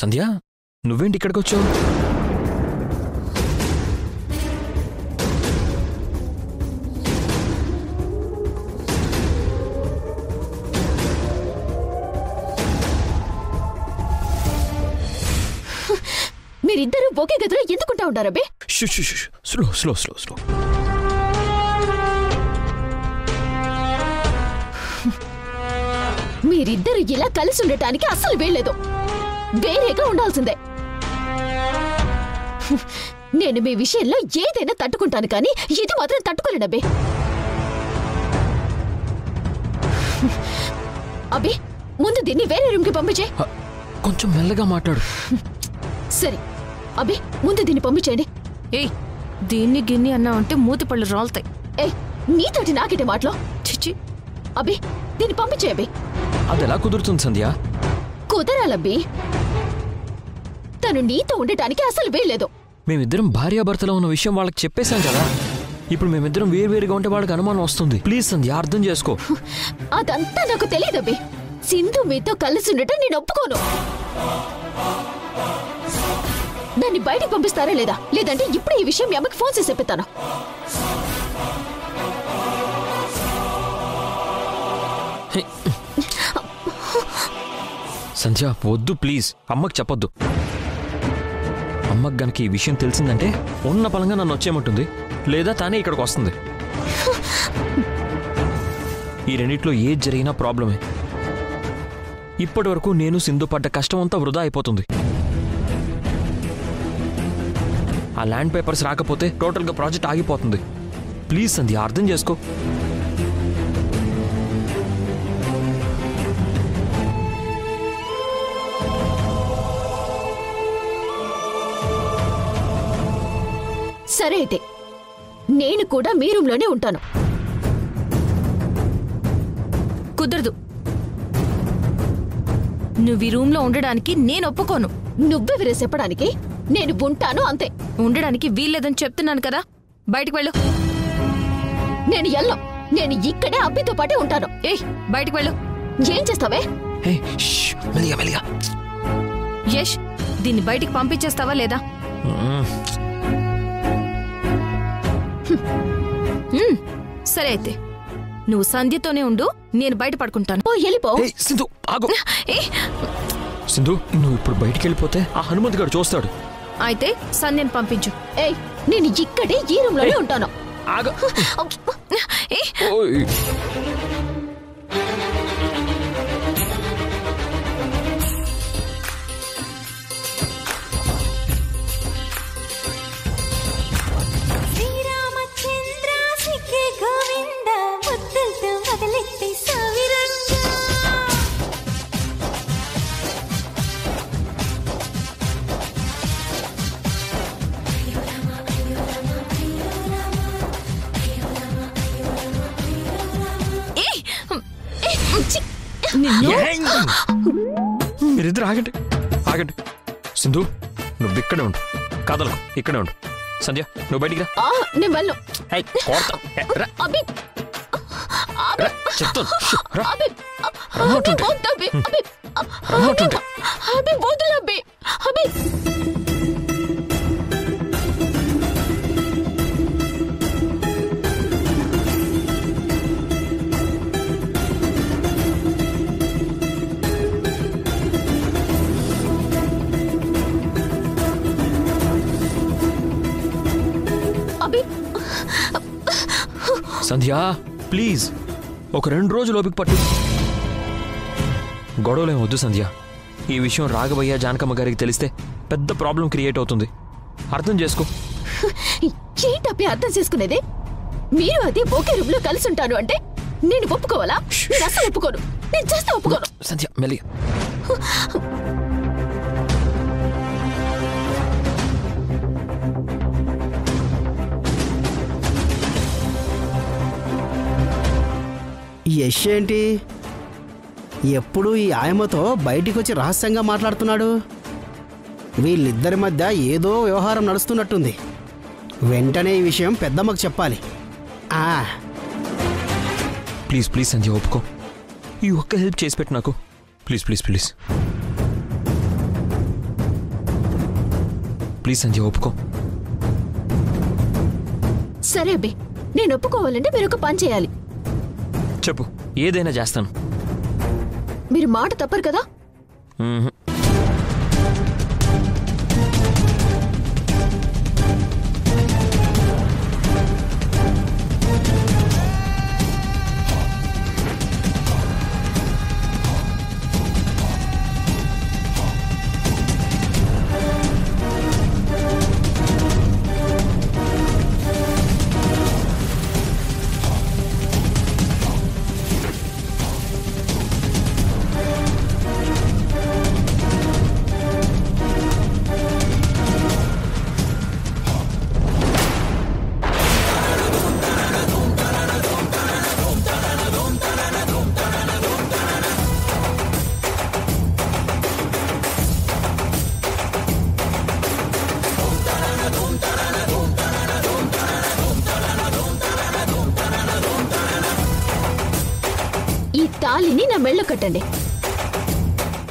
సంధ్య నువ్వేంటి ఇక్కడికి వచ్చావు? మీరిద్దరూ ఒకే గదిలో ఎందుకుంటా ఉంటారబ్బే? Slow slow slow slow. మీరిద్దరు ఇలా కలిసి ఉండటానికి అస్సలు వీల్లేదు. వేరేగా ఉండాల్సిందే. నేను మీ విషయంలో ఏదైనా తట్టుకుంటాను, కానీ ఇది మాత్రం తట్టుకోలేనబ్బే. అబ్బే, ముందు దీన్ని వేరే రూమ్కి పంపించే. కొంచెం మెల్లగా మాట్లాడు. సరే అబ్బే, ముందు దీన్ని పంపించేయండి. ఏయ్, దీన్ని గిన్ని అన్నా అంటే మూతి పళ్ళు రాలుతాయి. ఏయ్, నీతోటి నాకిటే మాటలో. చిచ్చి. అబ్బే, దీన్ని పంపించే. అబ్బే, అదెలా కుదురుతుంది సంధ్య? కుదరాలబ్బి. తను నీతో ఉండటానికి అసలు వీల్లేదు. మేమిద్దరం భార్యాభర్తలో ఉన్న విషయం వాళ్ళకి చెప్పేశాం కదా. ఇప్పుడు మేమిద్దరం వేరువేరుగా ఉంటే వాళ్ళకి అనుమానం వస్తుంది. ప్లీజ్ సంధ్య, అర్థం చేసుకో. అదంతా నాకు తెలియదబ్బి. సింధు మీతో కలిసి ఉండటం నేను ఒప్పుకోను. దాన్ని బయటకు పంపిస్తారా లేదా? లేదంటే ఇప్పుడు ఈ విషయం మీ అమ్మకి ఫోన్ చేసి చెప్పేస్తాను. సంధ్య వద్దు ప్లీజ్, అమ్మకి చెప్పొద్దు. అమ్మకి గనక ఈ విషయం తెలిసిందంటే ఉన్న పలంగా నన్ను వచ్చేయమంటుంది, లేదా తానే ఇక్కడికి వస్తుంది. ఈ రెండిట్లో ఏది జరిగినా ప్రాబ్లమే. ఇప్పటి వరకు నేను సింధు పడ్డ కష్టం అంతా వృధా అయిపోతుంది. ఆ ల్యాండ్ పేపర్స్ రాకపోతే టోటల్గా ప్రాజెక్ట్ ఆగిపోతుంది. ప్లీజ్ సంధ్య, అర్థం చేసుకో. సరే అయితే నేను కూడా మీ రూమ్లోనే ఉంటాను. కుదరదు. నువ్వు ఈ రూమ్లో ఉండడానికి నేను ఒప్పుకోను. నువ్వెవరే చెప్పడానికి? నేను ఉంటాను అంతే. ఉండడానికి వీల్లేదని చెప్తున్నాను కదా. బయటికి వెళ్ళు. నేను ఎల్లం. నేను ఇక్కడే అబ్బితో పాటే ఉంటాను. ఏయ్, బయటికి వెళ్ళు. ఏం చేస్తావే? యష్, దీన్ని బయటికి పంపించేస్తావా లేదా? సరే అయితే నువ్వు సంధ్యతోనే ఉండు, నేను బయట పడుకుంటాను. వెళ్ళిపో. సింధు ఆగు. సింధు, నువ్వు ఇప్పుడు బయటికి వెళ్ళిపోతే ఆ హనుమంత్ గారు చూస్తాడు. అయితే సంధ్యను పంపించు. ఏయ్, నేను ఇక్కడే ఈ రూమ్లోనే ఉంటాను. ఆగు. మీరిద్దరు ఆగండి, ఆగండి. సింధు, నువ్వు ఇక్కడే ఉండు, కదలకు. ఇక్కడే ఉండు. సంధ్య, నువ్వు బయటికి రా. నేను వెళ్ళను. సంధ్య ప్లీజ్, ఒక 2 రోజులు ఓపిక పట్టు. గొడవలేం వద్దు సంధ్య. ఈ విషయం రాఘవయ్య జానకమ్మ గారికి తెలిస్తే పెద్ద ప్రాబ్లం క్రియేట్ అవుతుంది. అర్థం చేసుకో. ఏంటప్పి అర్థం చేసుకునేది? మీరు అదే ఒకే రూమ్ లో కలిసి ఉంటాను అంటే నేను ఒప్పుకోవాలా? నేను అసలు ఒప్పుకోను. నేను చేస్తే ఒప్పుకోను. సంధ్య మెల్లి. యష్ ఏంటి ఎప్పుడు ఈ ఆయమ్మతో బయటికి వచ్చి రహస్యంగా మాట్లాడుతున్నాడు? వీళ్ళిద్దరి మధ్య ఏదో వ్యవహారం నడుస్తున్నట్టుంది. వెంటనే ఈ విషయం పెద్దమ్మకు చెప్పాలి. ప్లీజ్ ప్లీజ్ సంధ్య, ఒప్పుకో. ఈ ఒక్క హెల్ప్ చేసి పెట్టు నాకు. Please please please. ప్లీజ్ సంధ్య ఒప్పుకో. సరే అబ్బే, నేను ఒప్పుకోవాలంటే మీరు ఒక పని చేయాలి. చెప్పు, ఏదైనా చేస్తాను. మీరు మాట తప్పరు కదా? మ్మ్హ. ఈ తాళిని నా మెళ్ళ కట్టండి.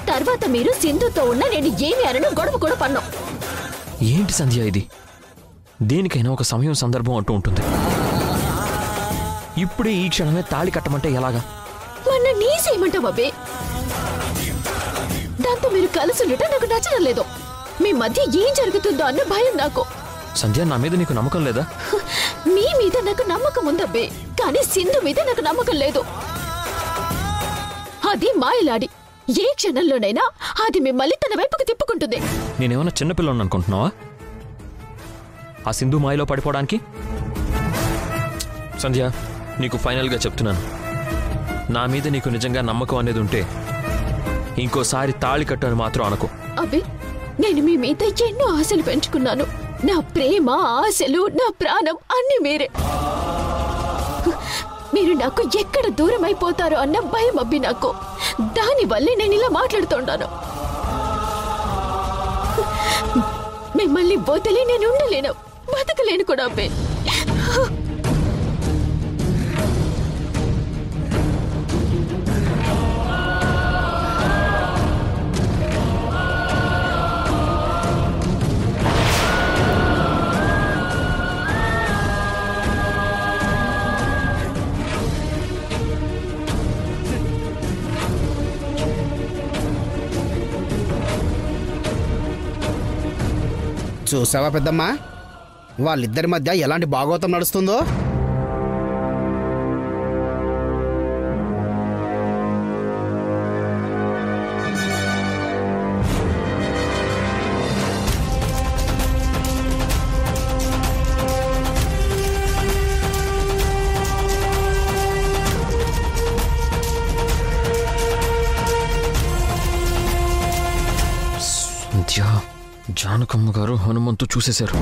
తర్వాత మీరు సింధుతో ఉన్న నేను ఏమి అనను, గొడవ కూడా పన్నాం. ఏంటి సంధ్య ఇది? దేనికైనా ఒక సమయం సందర్భం అంటూ ఉంటుంది. ఇప్పుడే ఈ క్షణమే తాళి కట్టమంటే ఎలాగా? మొన్న నీ చేయమంటావు అబ్బే. దాంతో మీరు కలిసి ఉండటం నాకు నచ్చడం లేదు. మీ మధ్య ఏం జరుగుతుందో అన్న భయం నాకు. సంధ్య, నా మీద నీకు నమ్మకం లేదా? మీ మీద నాకు నమ్మకం ఉందబ్బే, కానీ సింధు మీద నాకు నమ్మకం లేదు. అది మాయలాడి. ఏ క్షణంలోనైనా అది మిమ్మల్ని తన వైపుకు తిప్పుకుంటుంది. నేనేమన్నా చిన్నపిల్లని అనుకుంటున్నావా ఆ సింధు మాయలో పడిపోవడానికి? సంధ్య, నీకు ఫైనల్గా చెప్తున్నాను, నా మీద నీకు నిజంగా నమ్మకం అనేది ఉంటే ఇంకోసారి తాళి కట్టని మాత్రం అనుకో. అబ్బే, నేను మీ మీద ఎన్నో ఆశలు పెంచుకున్నాను. నా ప్రేమ, ఆశలు, నా ప్రాణం అన్ని మీరే. మీరు నాకు ఎక్కడ దూరం అయిపోతారో అన్న భయం అబ్బి నాకు. దానివల్లే నేను ఇలా మాట్లాడుతుంటాను. మిమ్మల్ని వదిలి నేను ఉండలేను, బతకలేను కూడా అబ్బే. చూసావా పెద్దమ్మా, వాళ్ళిద్దరి మధ్య ఎలాంటి భాగవతం నడుస్తుందో. జానకమ్మ గారు హనుమంతు చూసేశారు.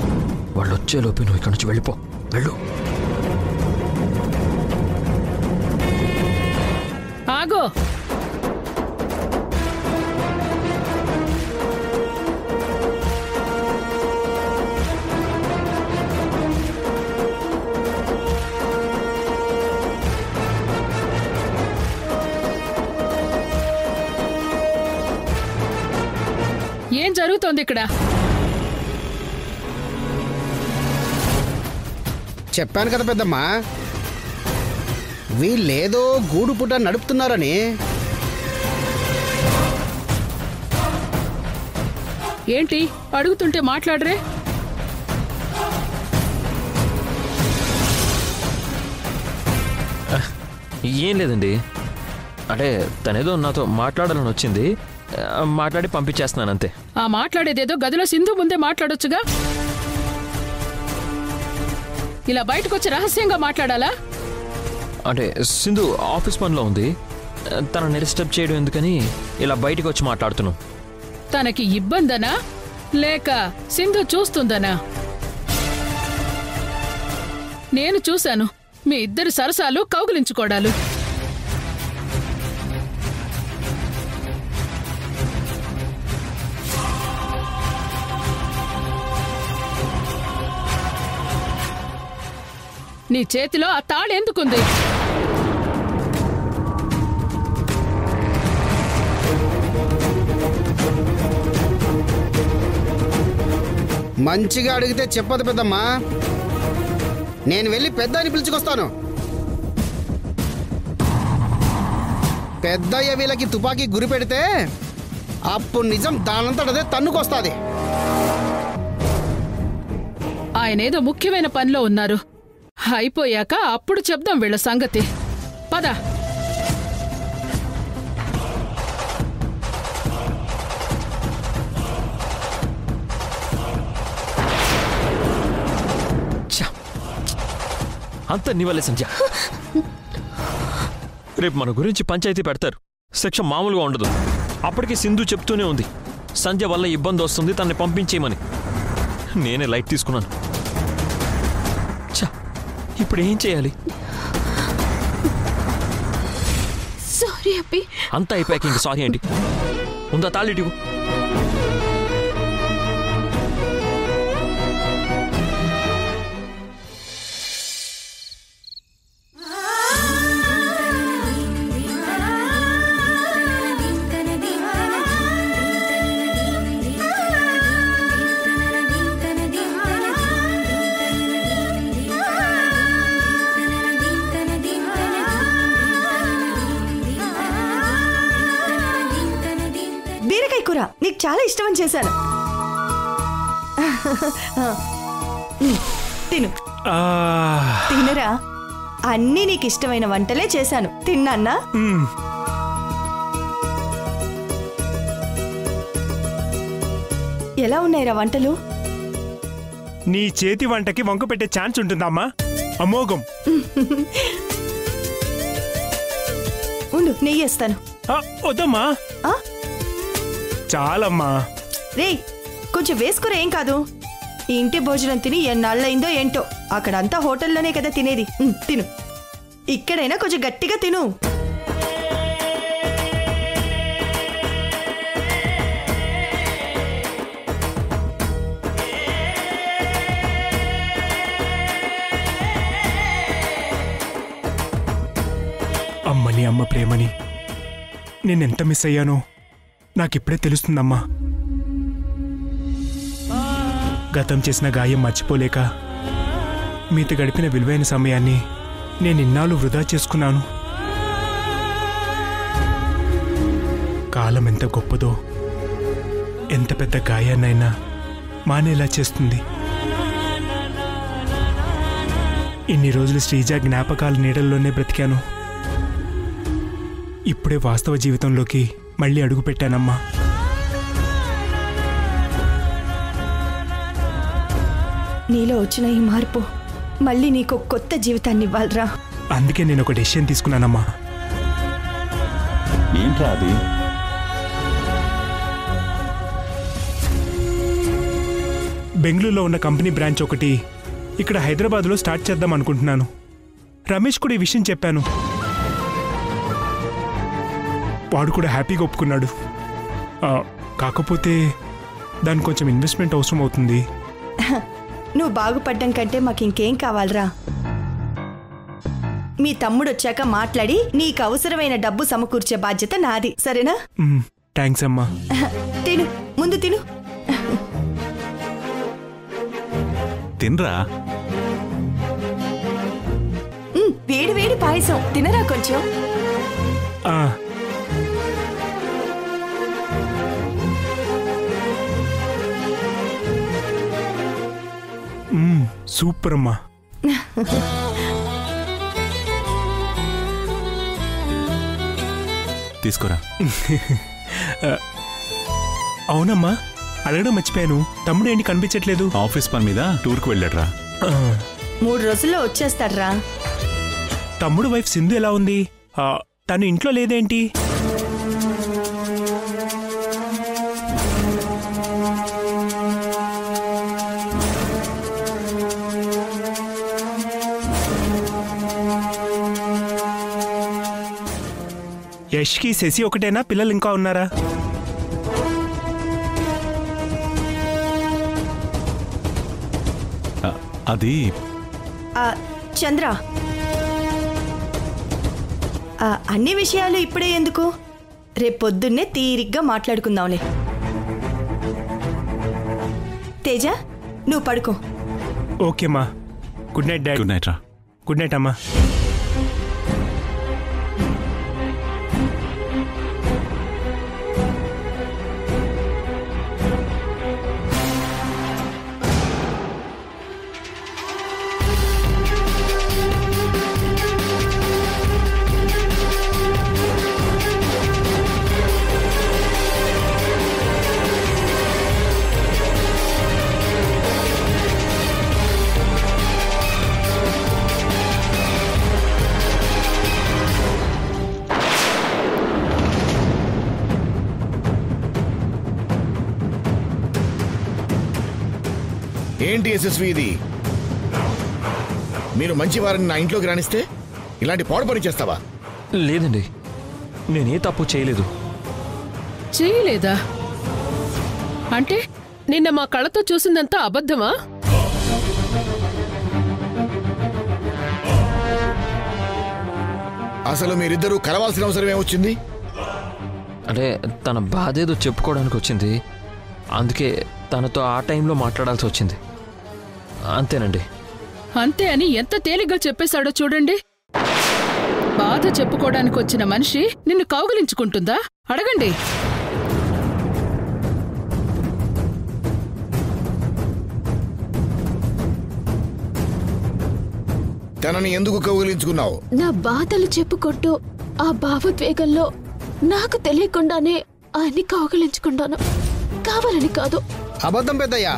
వాళ్ళు వచ్చేలోపే నువ్వు ఇక్కడి నుంచి వెళ్ళిపో. వెళ్ళు. ఆగో. ఏం జరుగుతోంది ఇక్కడ? చెప్పాను కదా పెద్దమ్మా, వీళ్ళేదో గూడు పుట్ట నడుపుతున్నారని. ఏంటి అడుగుతుంటే మాట్లాడరే? ఏం లేదండి, అంటే తనేదో నాతో మాట్లాడాలని వచ్చింది, మాట్లాడి పంపించేస్తున్నాను అంతే. ఆ మాట్లాడేదేదో గదిలో సింధు ముందే మాట్లాడొచ్చుగా. ఇలా బయటకొచ్చి రహస్యంగా మాట్లాడాలా? అంటే సింధు ఆఫీస్ పనిలో ఉంది, తనని డిస్టర్బ్ చేయడం ఎందుకని ఇలా బయటకు వచ్చి మాట్లాడుతున్నాం. తనకి ఇబ్బందనా లేక సింధు చూస్తుందనా? నేను చూశాను మీ ఇద్దరి సరసాలు, కౌగిలించుకోవడాలు. నీ చేతిలో ఆ తాళి ఎందుకుంది? మంచిగా అడిగితే చెప్పదు పెద్దమ్మా. నేను వెళ్ళి పెద్దాన్ని పిలుచుకొస్తాను. పెద్దయ్య వీళ్ళకి తుపాకీ గురి పెడితే అప్పుడు నిజం దానంతటదే తన్నుకొస్తుంది. ఆయనేదో ముఖ్యమైన పనిలో ఉన్నారు. అయిపోయాక అప్పుడు చెప్దాం వీళ్ళ సంగతి. పద. అంత నీవలే సంధ్య. రేపు మన గురించి పంచాయతీ పెడతారు. శిక్ష మామూలుగా ఉండదు. అప్పటికి సింధు చెప్తూనే ఉంది సంధ్య వల్ల ఇబ్బంది వస్తుంది, తనని పంపించేయమని. నేనే లైట్ తీసుకున్నాను. ఇప్పుడు ఏం చేయాలి? సారీ అప్పి. అంతా అయిపోయాక ఇంక సారీ ఏంటి? ఉందా తాళిటివు? కూర నీకు చాలా ఇష్టమని చేశాను. తిను తినరా. అన్నీ నీకు ఇష్టమైన వంటలే చేశాను. తిన్నాన్నా? ఎలా ఉన్నాయిరా వంటలు? నీ చేతి వంటకి వంక పెట్టే ఛాన్స్ ఉంటుందమ్మా. అమోఘం. ఉండు నెయ్యేస్తాను. వద్దమ్మా. చాలమ్మా. రే కొంచెం వేసుకురా, ఏం కాదు. ఇంటి భోజనం తిని ఎన్నాళ్ళయిందో ఏంటో. అక్కడంతా హోటల్లోనే కదా తినేది. తిను. ఇక్కడైనా కొంచెం గట్టిగా తిను. అమ్మని అమ్మ ప్రేమని నేనెంత మిస్ అయ్యానో నాకిప్పుడే తెలుస్తుందమ్మా. గతం చేసిన గాయం మర్చిపోలేక మీతో గడిపిన విలువైన సమయాన్ని నేను ఇన్నాళ్ళు వృధా చేసుకున్నాను. కాలం ఎంత గొప్పదో, ఎంత పెద్ద గాయాన్నైనా మానేలా చేస్తుంది. ఇన్ని రోజులు శ్రీజ జ్ఞాపకాల నీడల్లోనే బ్రతికాను. ఇప్పుడే వాస్తవ జీవితంలోకి మళ్ళీ అడుగు పెట్టానమ్మా. నీలో వచ్చిన ఈ మార్పు మళ్ళీ నీకు కొత్త జీవితాన్ని ఇవ్వాలరా. అందుకే నేను ఒక డెసిషన్ తీసుకున్నానమ్మా. ఏంట్రా అది? బెంగళూరులో ఉన్న కంపెనీ బ్రాంచ్ ఒకటి ఇక్కడ హైదరాబాద్లో స్టార్ట్ చేద్దాం అనుకుంటున్నాను. రమేష్ కూడా ఈ విషయం చెప్పాను. వాడు కూడా హ్యాపీగా ఒప్పుకున్నాడు. కాకపోతే దానికి కొంచెం ఇన్వెస్ట్మెంట్ అవసరం అవుతుంది. నువ్వు బాగుపడ్డం కంటే మాకు ఇంకేం కావాలరా. మీ తమ్ముడు వచ్చాక మాట్లాడి నీకు అవసరమైన డబ్బు సమకూర్చే బాధ్యత నాది, సరేనా? థ్యాంక్స్ అమ్మా. తిను, ముందు తిను. తినరా. వేడి వేడి పాయసం తినరా కొంచెం. సూపర్ అమ్మా. తీసుకోరా. అవునమ్మా, అడగడం మర్చిపోయాను. తమ్ముడు ఏంటి కనిపించట్లేదు? ఆఫీస్ పని మీద టూర్కి వెళ్ళాడ్రా. 3 రోజుల్లో వచ్చేస్తాడ్రా. తమ్ముడు వైఫ్ సింధు ఎలా ఉంది? తను ఇంట్లో లేదేంటి? యష్కి శశి ఒకటేనా? పిల్లలు ఇంకా ఉన్నారా? అది చంద్ర, అన్ని విషయాలు ఇప్పుడే ఎందుకు? రేపొద్దున్నే తీరిగ్గా మాట్లాడుకుందాంలే. తేజ, నువ్వు పడుకో. ఓకే మా. Good night dad. Good night రా. గుడ్ నైట్ అమ్మా. ఏంటి యశస్వి ఇది? మీరు మంచి వారిని నా ఇంట్లోకి రాణిస్తే ఇలాంటి పాడు పని చేస్తావా? లేదండి, నేనే తప్పు చేయలేదు. చేయలేదా అంటే నిన్న మా కళ్ళతో చూసిందంతా అబద్ధమా? అసలు మీరిద్దరూ కలవాల్సిన అవసరం ఏమొచ్చింది? అంటే తన బాధ ఏదో చెప్పుకోవడానికి వచ్చింది, అందుకే తనతో ఆ టైంలో మాట్లాడాల్సి వచ్చింది. అంతేనండి. అంతే అని ఎంత తేలిగ్గా చెప్పేశాడో చూడండి. బాధ చెప్పుకోవడానికి వచ్చిన మనిషి నిన్ను కౌగిలించుకుంటుందా? అడగండి. తనని ఎందుకు కౌగిలించుకున్నావు? నా బాధలు చెప్పుకుంటూ ఆ భావోద్వేగంలో నాకు తెలియకుండానే ఆయన్ని కౌగిలించుకున్నాను. కావాలని కాదు. అబద్ధం పెద్దయ్యా.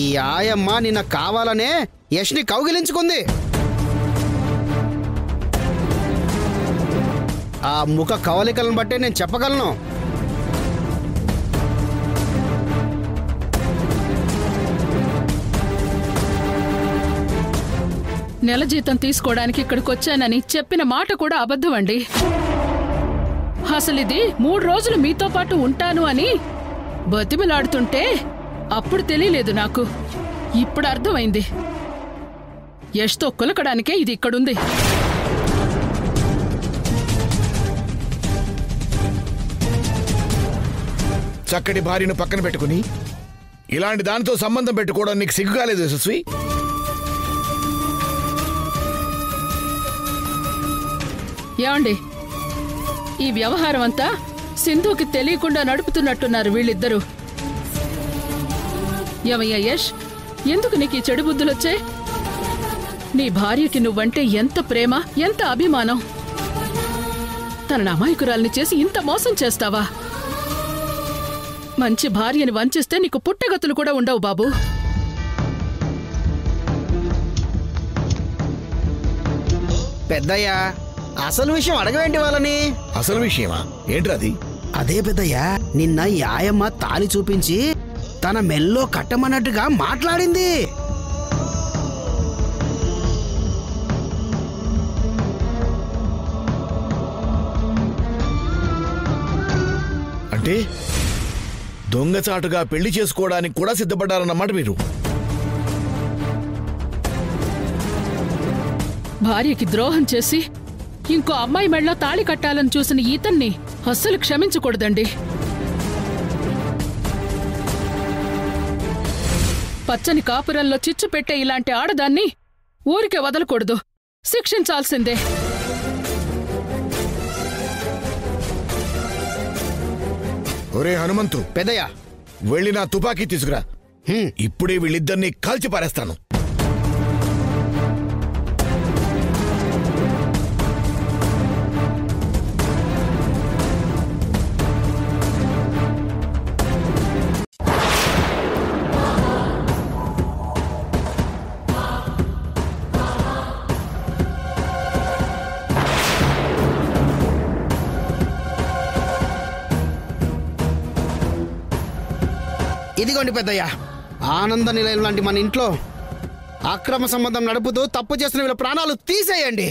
ఈ ఆయమ్మ నిన్న కావాలనే యష్ని కౌగిలించుకుంది. ఆ ముఖ కవలికలను బట్టే నేను చెప్పగలను. నెల జీతం తీసుకోవడానికి ఇక్కడికొచ్చానని చెప్పిన మాట కూడా అబద్ధం అండి. అసలిది 3 రోజులు మీతో పాటు ఉంటాను అని బతిమిలాడుతుంటే అప్పుడు తెలియలేదు నాకు. ఇప్పుడు అర్థమైంది. యష్తో కులకడానికే ఇది ఇక్కడుంది. చక్కటి భార్యను పక్కన పెట్టుకుని ఇలాంటి దానితో సంబంధం పెట్టుకోవడం నీకు సిగ్గుకాలేదు యశస్వి? ఏమండి, ఈ వ్యవహారం అంతా సింధుకి తెలియకుండా నడుపుతున్నట్టున్నారు వీళ్ళిద్దరూ. ఏమయ్యా యష్, ఎందుకు నీకు ఈ చెడు బుద్ధులొచ్చాయి? నీ భార్యకి నువ్వంటే ఎంత ప్రేమ, ఎంత అభిమానం. తనని అమాయకురాల్ని చేసి ఇంత మోసం చేస్తావా? మంచి భార్యని వంచిస్తే నీకు పుట్టగతులు కూడా ఉండవు బాబు. పెద్దయ్యా, అసలు విషయం అడగవేంటి వాళ్ళని? అసలు విషయమా? ఏంట్రది? అదే పెద్దయ్యా, నిన్న ఈ ఆయమ్మ తాళి చూపించి తన మెల్లో కట్టమన్నట్టుగా మాట్లాడింది. అంటే దొంగచాటుగా పెళ్లి చేసుకోవడానికి కూడా సిద్ధపడ్డారన్నమాట మీరు? భార్యకి ద్రోహం చేసి ఇంకో అమ్మాయి మెళ్ళో తాళి కట్టాలని చూసిన ఈతన్ని అస్సలు క్షమించకూడదండి. పచ్చని కాపురంలో చిచ్చు పెట్టే ఇలాంటి ఆడదాన్ని ఊరికే వదలకూడదు, శిక్షించాల్సిందే. ఒరే హనుమంతు, పెద్దయ్యా, వెళ్ళి నా తుపాకీ తీసుకురా. ఇప్పుడే వీళ్ళిద్దరినీ కాల్చి పారేస్తాను. ఇదిగోండి పెద్దయ్యా, ఆనంద నిలయం లాంటి మన ఇంట్లో అక్రమ సంబంధం నడుపుతూ తప్పు చేసిన వీళ్ళ ప్రాణాలు తీసేయండి.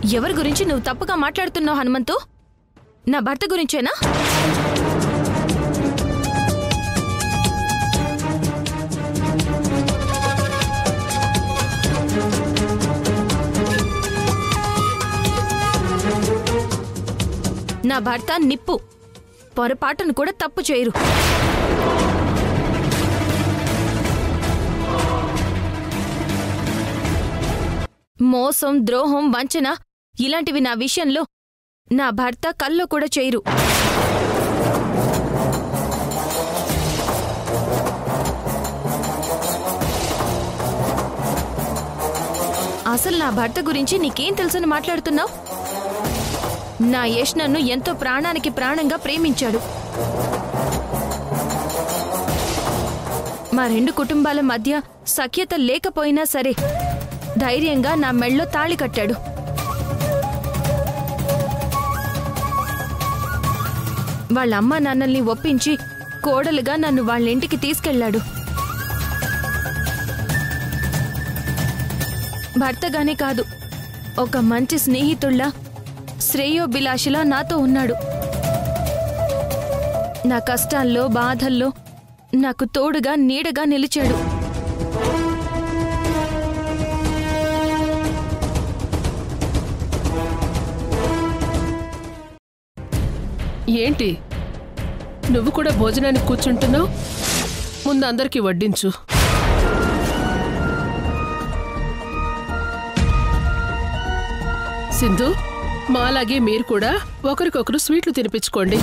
ఎవరి గురించి నువ్వు తప్పుగా మాట్లాడుతున్నావు హనుమంతు? నా భర్త గురించేనా? నా భర్త నిప్పు, పొరపాటును కూడా తప్పు చేయరు. మోసం, ద్రోహం, వంచన ఇలాంటివి నా విషయంలో నా భర్త కల్లో కూడా చేయరు. అసలు నా భర్త గురించి నీకేం తెలుసని మాట్లాడుతున్నావు? నా యష్ నన్ను ఎంతో ప్రాణానికి ప్రాణంగా ప్రేమించాడు. మా రెండు కుటుంబాల మధ్య సఖ్యత లేకపోయినా సరే ధైర్యంగా నా మెళ్ళో తాళి కట్టాడు. వాళ్ళ అమ్మా నాన్నల్ని ఒప్పించి కోడలుగా నన్ను వాళ్ళ ఇంటికి తీసుకెళ్లాడు. భర్తగానే కాదు, ఒక మంచి స్నేహితుళ్ళ, శ్రేయోభిలాషిలా నాతో ఉన్నాడు. నా కష్టాల్లో, బాధల్లో నాకు తోడుగా, నీడగా నిలిచాడు. ఏంటి నువ్వు కూడా భోజనానికి కూర్చుంటున్నావు? ముందు అందరికీ వడ్డించు. సింధు, మాలాగే మీరు కూడా ఒకరికొకరు స్వీట్లు తినిపించుకోండి.